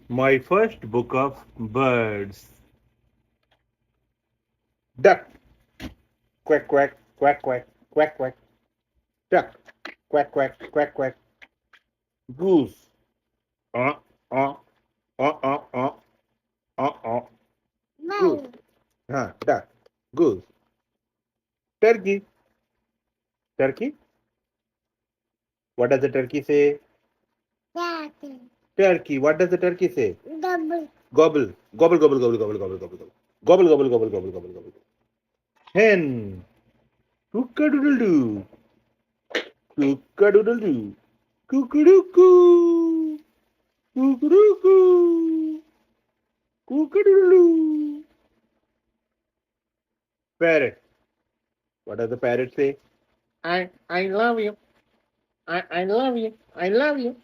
My first book of birds. Duck, quack quack, quack quack, quack quack. Duck, quack quack, quack quack. Goose, uh, uh, uh, uh, uh, uh. Goose, duck, goose. Turkey, turkey. What does the turkey say? Turkey. What does the turkey say? Gobble, gobble, gobble, gobble, gobble, gobble, gobble, gobble. Gobble, gobble, gobble, gobble, gobble, gobble. Hen, cook-a-doodle doo, cook-a-doodle doo, cook-a-doo-coo, cook-a-doo-coo, cook-a-doodle doo. Parrot. What does the parrot say? I love you. I love you. I love you.